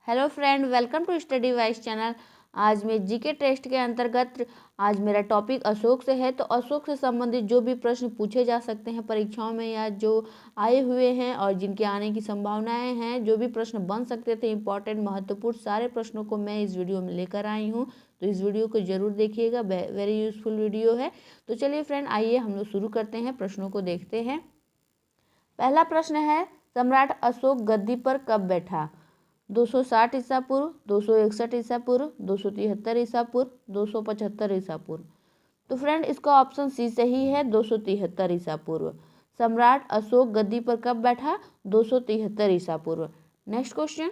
Hello friend, welcome to study wise channel. आज मैं GK test के अंतर्गत आज मेरा टॉपिक अशोक से है। तो अशोक से संबंधित जो भी प्रश्न पूछे जा सकते हैं परीक्षाओं में या जो आए हुए हैं और जिनके आने की संभावनाएं हैं, जो भी प्रश्न बन सकते थे इंपॉर्टेंट महत्वपूर्ण, सारे प्रश्नों को मैं इस वीडियो में लेकर आई हूँ। तो इस वीडियो को ज़रूर देखिएगा, वेरी यूजफुल वीडियो है। तो चलिए फ्रेंड, आइए हम लोग शुरू करते हैं, प्रश्नों को देखते हैं। पहला प्रश्न है, सम्राट अशोक गद्दी पर कब बैठा? 260 ईसा पूर्व, 261 ईसा पूर्व, 273 ईसा पूर्व, 275 ईसा पूर्व। तो फ्रेंड, इसका ऑप्शन सी सही है, 273 ईसा पूर्व। सम्राट अशोक गद्दी पर कब बैठा? 273 ईसा पूर्व। Next question.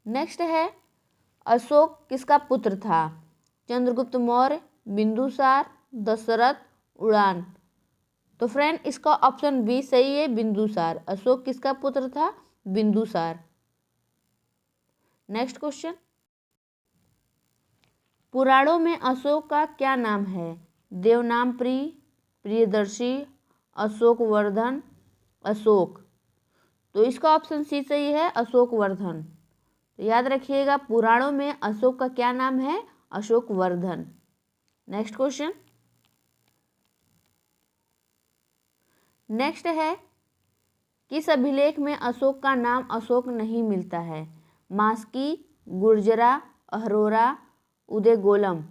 नेक्स्ट है, अशोक किसका पुत्र था? चंद्रगुप्त मौर्य, बिंदुसार, दशरथ, उड़ान। तो फ्रेंड, इसका ऑप्शन बी सही है, बिंदुसार। अशोक किसका पुत्र था? बिंदुसार। Next question. पुराणों में अशोक का क्या नाम है? देवनामप्रिय, प्रियदर्शी, अशोकवर्धन, अशोक। तो इसका ऑप्शन सी सही है, अशोकवर्धन। तो याद रखिएगा, पुराणों में अशोक का क्या नाम है? अशोकवर्धन। Next question. नेक्स्ट है, किस अभिलेख में अशोक का नाम अशोक नहीं मिलता है? मास्की, गुर्जरा, अहरोरा, उदयगोलम।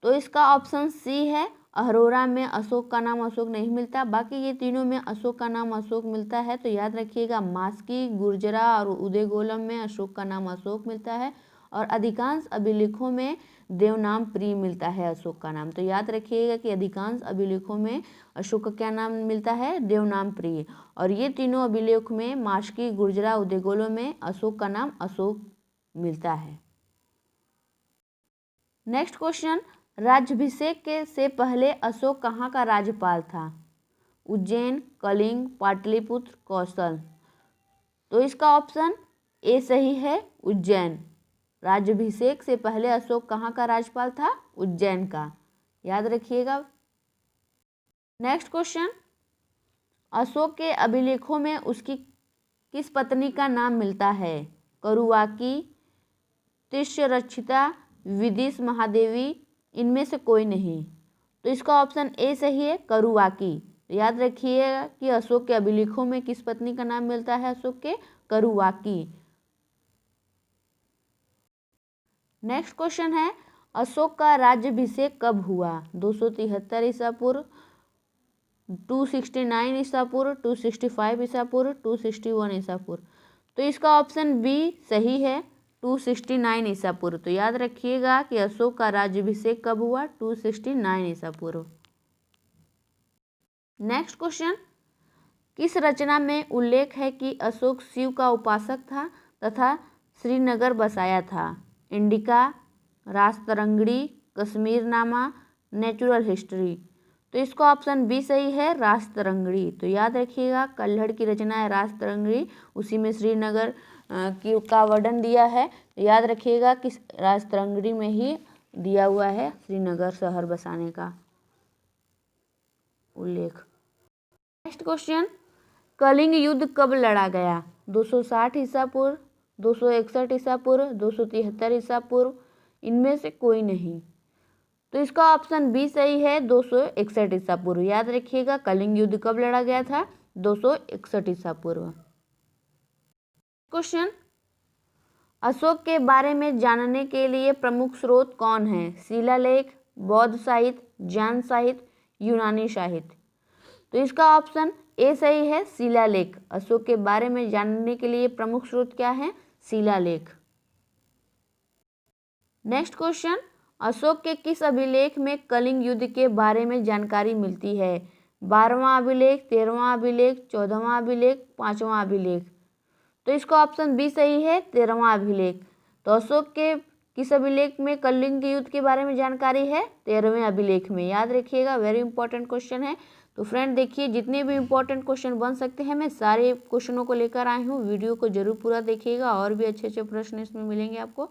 तो इसका ऑप्शन सी है, अहरोरा में अशोक का नाम अशोक नहीं मिलता। बाकी ये तीनों में अशोक का नाम अशोक मिलता है। तो याद रखिएगा, मास्की, गुर्जरा और उदयगोलम में अशोक का नाम अशोक मिलता है और अधिकांश अभिलेखों में देवनाम प्रिय मिलता है अशोक का नाम। तो याद रखिएगा कि अधिकांश अभिलेखों में अशोक का क्या नाम मिलता है? देवनाम प्रिय। और ये तीनों अभिलेख में मास्की, गुर्जरा, उदयगोलम में अशोक का नाम अशोक मिलता है। Next question. राज्याभिषेक के से पहले अशोक कहाँ का राज्यपाल था? उज्जैन, कलिंग, पाटलिपुत्र, कौशल। तो इसका ऑप्शन ए सही है, उज्जैन। राज्याभिषेक से पहले अशोक कहाँ का राज्यपाल था? उज्जैन का। याद रखिएगा। Next question. अशोक के अभिलेखों में उसकी किस पत्नी का नाम मिलता है? करुवाकी, तिष्यरक्षिता, विदिश महादेवी, इनमें से कोई नहीं। तो इसका ऑप्शन ए सही है, करुवाकी। याद रखिएगा कि अशोक के अभिलेखों में किस पत्नी का नाम मिलता है अशोक के? करुवाकी। नेक्स्ट क्वेश्चन है, अशोक का राज्याभिषेक कब हुआ? 273 ईसा पूर्व, 269 ईसा पूर्व, 265 ईसा पूर्व, 261 ईसा पूर्व। तो इसका ऑप्शन बी सही है, 269 ईसा पूर्व। तो याद रखिएगा कि अशोक का राज्याभिषेक कब हुआ? 269 ईसा पूर्व। Next question. किस रचना में उल्लेख है कि अशोक शिव का उपासक था तथा श्रीनगर बसाया था? Indica, Rajatarangini, Kashmirnama, natural history. तो इसका ऑप्शन बी सही है, रासतरंगिणी। तो याद रखिएगा, कल्हड़ की रचना है रासतरंगिणी, उसी में श्रीनगर का वर्णन दिया है। याद रखिएगा कि रासतरंगिणी में ही दिया हुआ है श्रीनगर शहर बसाने का उल्लेख। Next question. कलिंग युद्ध कब लड़ा गया? 260 ईसा पूर्व, 261 ईसा पूर्व, 273 ईसा पूर्व, इनमें से कोई नहीं। तो इसका ऑप्शन बी सही है, 261 ईसा पूर्व। याद रखिएगा, कलिंग युद्ध कब लड़ा गया था? 261 ईसा पूर्व। क्वेश्चन। अशोक के बारे में जानने के लिए प्रमुख स्रोत कौन है? शिलालेख, बौद्ध साहित्य, जैन साहित्य, यूनानी साहित्य। तो इसका ऑप्शन ए सही है, शिलालेख। अशोक के बारे में जानने के लिए प्रमुख स्रोत क्या है? शिलालेख। Next question. अशोक के किस अभिलेख में कलिंग युद्ध के बारे में जानकारी मिलती है? 12वां अभिलेख, 13वां अभिलेख, 14वां अभिलेख, 5वां अभिलेख। तो इसका ऑप्शन बी सही है, 13वां अभिलेख। तो अशोक के किस अभिलेख में कलिंग युद्ध के बारे में जानकारी है? 13वें अभिलेख में। याद रखिएगा, वेरी इंपॉर्टेंट क्वेश्चन है। तो फ्रेंड देखिए, जितने भी इंपॉर्टेंट क्वेश्चन बन सकते हैं मैं सारे क्वेश्चनों को लेकर आई हूँ। वीडियो को जरूर पूरा देखिएगा, और भी अच्छे अच्छे प्रश्न इसमें मिलेंगे आपको।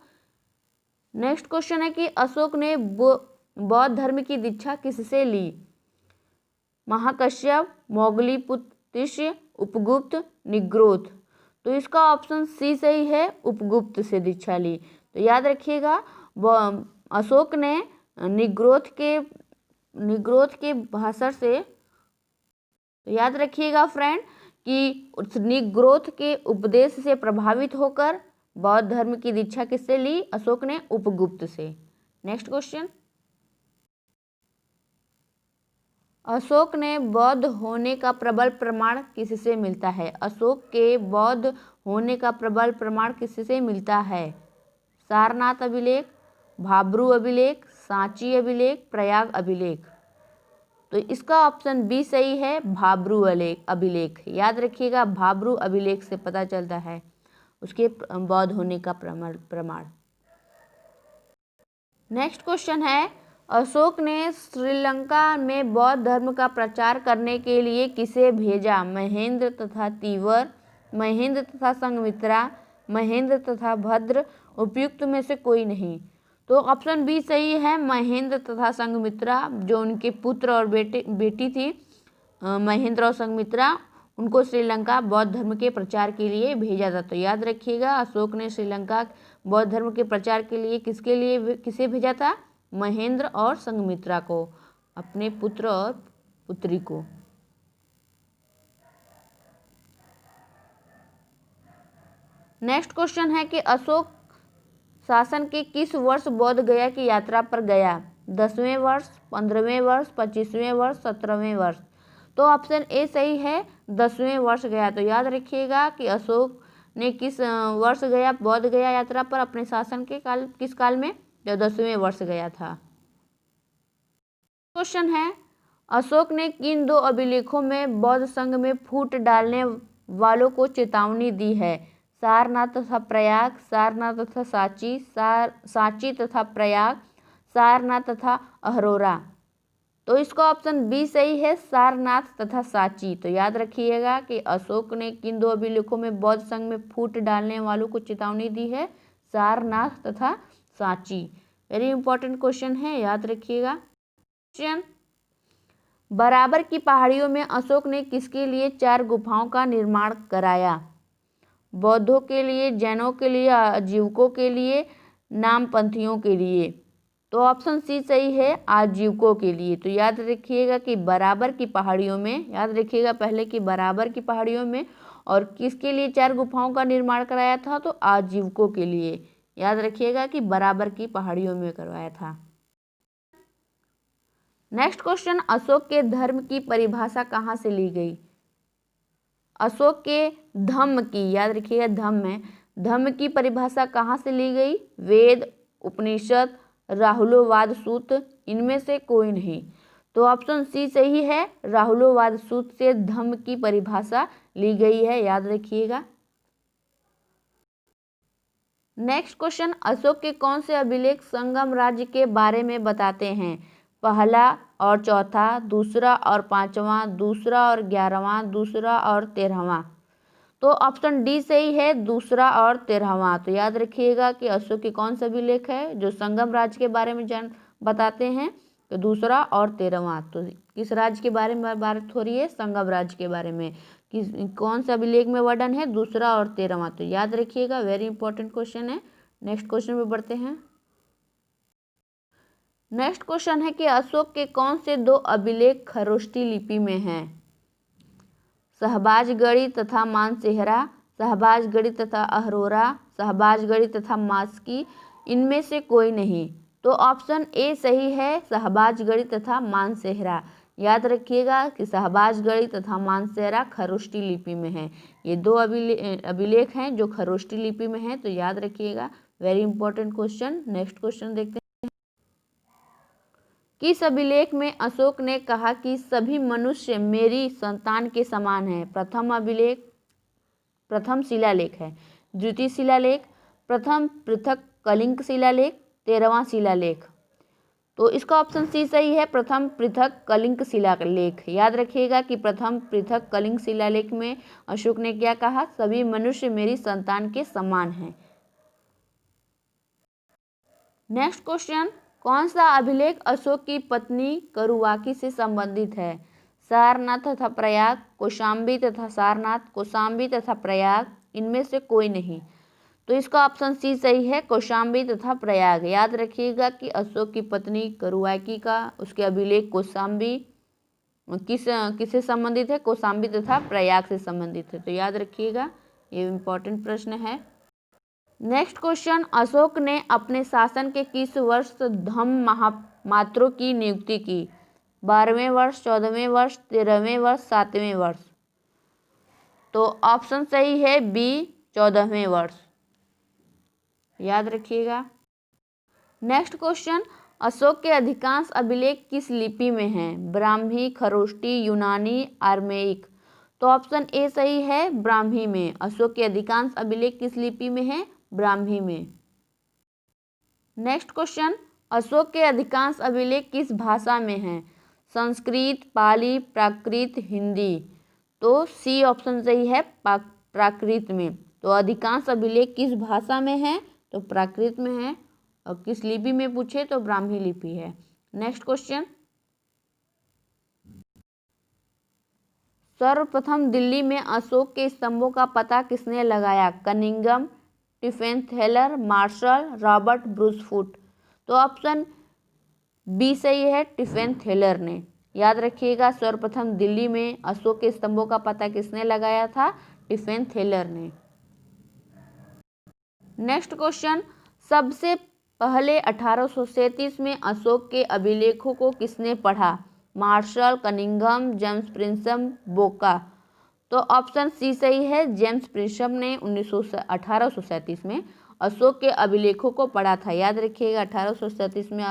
नेक्स्ट क्वेश्चन है कि अशोक ने बौद्ध धर्म की दीक्षा किससे ली? महाकश्यप, मोगली पुत्य, उपगुप्त, निग्रोध। तो इसका ऑप्शन सी सही है, उपगुप्त से दीक्षा ली। तो याद रखिएगा अशोक ने निग्रोध के भाषण से, तो याद रखिएगा फ्रेंड कि उस निग्रोध के उपदेश से प्रभावित होकर बौद्ध धर्म की दीक्षा किससे ली? अशोक ने उपगुप्त से। नेक्स्ट क्वेश्चन, अशोक ने बौद्ध होने का प्रबल प्रमाण किससे मिलता है? अशोक के बौद्ध होने का प्रबल प्रमाण किससे मिलता है? सारनाथ अभिलेख, भाब्रू अभिलेख, सांची अभिलेख, प्रयाग अभिलेख। तो इसका ऑप्शन बी सही है, भाब्रू अभिलेख। याद रखिएगा भाब्रू अभिलेख से पता चलता है उसके बौद्ध होने का प्रमाण। नेक्स्ट क्वेश्चन है, अशोक ने श्रीलंका में बौद्ध धर्म का प्रचार करने के लिए किसे भेजा? महेंद्र तथा तीवर, महेंद्र तथा संघमित्रा, महेंद्र तथा भद्र, उपयुक्त में से कोई नहीं। तो ऑप्शन बी सही है, महेंद्र तथा संघमित्रा, जो उनके पुत्र और बेटी थी महेंद्र और संघमित्रा, उनको श्रीलंका बौद्ध धर्म के प्रचार के लिए भेजा था। तो याद रखिएगा अशोक ने श्रीलंका बौद्ध धर्म के प्रचार के लिए किसे भेजा था? महेंद्र और संघमित्रा को, अपने पुत्र और पुत्री को। नेक्स्ट क्वेश्चन है कि अशोक शासन के किस वर्ष बौद्ध गया की यात्रा पर गया? 10वें वर्ष, 15वें वर्ष, 25वें वर्ष, 17वें वर्ष। तो ऑप्शन ए सही है, 10वें वर्ष गया। तो याद रखिएगा कि अशोक ने किस वर्ष गया बौद्ध गया यात्रा पर अपने शासन के किस काल में? जो 10वें वर्ष गया था। क्वेश्चन है, अशोक ने किन दो अभिलेखों में बौद्ध संघ में फूट डालने वालों को चेतावनी दी है? सारनाथ तथा प्रयाग, सारनाथ तथा सांची, सांची तथा प्रयाग, सारनाथ तथा अहरोरा। तो इसका ऑप्शन बी सही है, सारनाथ तथा सांची। तो याद रखिएगा कि अशोक ने किन दो अभिलेखों में बौद्ध संघ में फूट डालने वालों को चेतावनी दी है? सारनाथ तथा सांची। वेरी इंपॉर्टेंट क्वेश्चन है, याद रखिएगा। क्वेश्चन, बराबर की पहाड़ियों में अशोक ने किसके लिए 4 गुफाओं का निर्माण कराया? बौद्धों के लिए, जैनों के लिए, आजीवकों के लिए, नामपंथियों के लिए। तो ऑप्शन सी सही है, आजीवकों के लिए। तो याद रखिएगा कि बराबर की पहाड़ियों में, याद रखिएगा पहले कि बराबर की पहाड़ियों में, और किसके लिए 4 गुफाओं का निर्माण कराया था? तो आजीवकों के लिए। याद रखिएगा कि बराबर की पहाड़ियों में करवाया था। नेक्स्ट क्वेश्चन, अशोक के धर्म की परिभाषा कहाँ से ली गई? अशोक के धम्म की, याद रखिएगा धम्म की परिभाषा कहाँ से ली गई? वेद, उपनिषद, राहुलोवाद सूत्र, इनमें से कोई नहीं। तो ऑप्शन सी सही है, राहुलोवाद सूत्र से धम्म की परिभाषा ली गई है। याद रखिएगा। नेक्स्ट क्वेश्चन, अशोक के कौन से अभिलेख संगम राज्य के बारे में बताते हैं? पहला और चौथा, दूसरा और पांचवा, दूसरा और 11वां, दूसरा और 13वां। तो ऑप्शन डी सही है, दूसरा और 13वां। तो याद रखिएगा कि अशोक की कौन सा अभिलेख है जो संगम राज्य के बारे में बताते हैं? तो दूसरा और 13वां। तो किस राज्य के बारे में बात हो रही है? संगम राज्य के बारे में। किस कौन सा अभिलेख में वर्णन है? दूसरा और 13वां। तो याद रखिएगा, वेरी इंपॉर्टेंट क्वेश्चन है। नेक्स्ट क्वेश्चन में बढ़ते हैं। नेक्स्ट क्वेश्चन है कि अशोक के कौन से 2 अभिलेख खरोष्टी लिपि में हैं? शहबाजगढ़ी तथा मानसेहरा, शहबाजगढ़ी तथा अहरोरा, शहबाजगढ़ी तथा मास्की, इनमें से कोई नहीं। तो ऑप्शन ए सही है, शहबाजगढ़ी तथा मानसेहरा। याद रखिएगा कि शहबाजगढ़ी तथा मानसेहरा खरोष्टी लिपि में है। ये 2 अभिलेख हैं जो खरोष्टी लिपि में हैं। तो याद रखिएगा, very important question. Next question देखते हैं। किस अभिलेख में अशोक ने कहा कि सभी मनुष्य मेरी संतान के समान हैं? प्रथम शिलालेख है, द्वितीय शिलालेख, प्रथम पृथक कलिंग शिलालेख, 13वां शिलालेख। तो इसका ऑप्शन सी सही है, प्रथम पृथक कलिंग शिलालेख। याद रखिएगा कि प्रथम पृथक कलिंग शिलालेख में अशोक ने क्या कहा? सभी मनुष्य मेरी संतान के समान हैं। नेक्स्ट क्वेश्चन, कौन सा अभिलेख अशोक की पत्नी करुवाकी से संबंधित है? सारनाथ तथा प्रयाग, कौशाम्बी तथा सारनाथ, कौशाम्बी तथा प्रयाग, इनमें से कोई नहीं। तो इसका ऑप्शन सी सही है, कौशाम्बी तथा प्रयाग। याद रखिएगा कि अशोक की पत्नी करुआकी का उसके अभिलेख कौशाम्बी किससे संबंधित है, कौशाम्बी तथा प्रयाग से संबंधित है। तो याद रखिएगा, ये इम्पोर्टेंट प्रश्न है। नेक्स्ट क्वेश्चन, अशोक ने अपने शासन के किस वर्ष धम्म महामात्रों की नियुक्ति की? 12वें वर्ष, 14वें वर्ष, 13वें वर्ष, 7वें वर्ष। तो ऑप्शन सही है बी, 14वें वर्ष। याद रखिएगा। नेक्स्ट क्वेश्चन, अशोक के अधिकांश अभिलेख किस लिपि में हैं? ब्राह्मी, खरोष्टी, यूनानी, आर्मेइक। तो ऑप्शन ए सही है, ब्राह्मी में। अशोक के अधिकांश अभिलेख किस लिपि में हैं? ब्राह्मी में। नेक्स्ट क्वेश्चन, अशोक के अधिकांश अभिलेख किस भाषा में हैं? संस्कृत, पाली, प्राकृत, हिंदी। तो सी ऑप्शन सही है, प्राकृत में। तो अधिकांश अभिलेख किस भाषा में है? तो प्राकृत में है। और किस लिपि में पूछे तो ब्राह्मी लिपि है। नेक्स्ट क्वेश्चन, सर्वप्रथम दिल्ली में अशोक के स्तंभों का पता किसने लगाया? Cunningham, Tieffenthaler, Marshall, Robert Bruce Foote. तो ऑप्शन बी सही है, टिफेंथेलर ने। याद रखिएगा, सर्वप्रथम दिल्ली में अशोक के स्तंभों का पता किसने लगाया था? टिफेंथेलर ने। नेक्स्ट क्वेश्चन, सबसे पहले 1837 में अशोक के अभिलेखों को किसने पढ़ा? मार्शल, कनिंघम, जेम्स प्रिंसम, बोका। तो ऑप्शन सी सही है, जेम्स प्रिंसम ने 1837 में अशोक के अभिलेखों को पढ़ा था। याद रखिएगा, 1837 में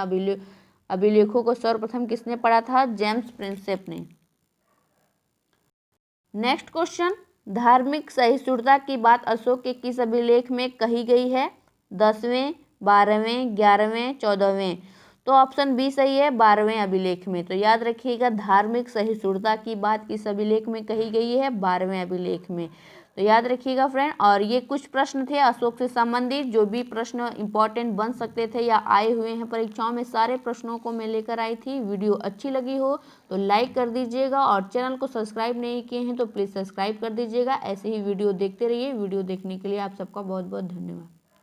अभिलेखों को सर्वप्रथम किसने पढ़ा था? जेम्स प्रिंसेप ने। नेक्स्ट क्वेश्चन, धार्मिक सहिष्णुता की बात अशोक के किस अभिलेख में कही गई है? 10वें, 12वें, 11वें, 14वें। तो ऑप्शन बी सही है, 12वें अभिलेख में। तो याद रखिएगा, धार्मिक सहिष्णुता की बात किस अभिलेख में कही गई है? 12वें अभिलेख में। तो याद रखिएगा फ्रेंड। और ये कुछ प्रश्न थे अशोक से संबंधित, जो भी प्रश्न इंपॉर्टेंट बन सकते थे या आए हुए हैं परीक्षाओं में, सारे प्रश्नों को मैं लेकर आई थी। वीडियो अच्छी लगी हो तो लाइक कर दीजिएगा, और चैनल को सब्सक्राइब नहीं किए हैं तो प्लीज़ सब्सक्राइब कर दीजिएगा। ऐसे ही वीडियो देखते रहिए। वीडियो देखने के लिए आप सबका बहुत बहुत धन्यवाद।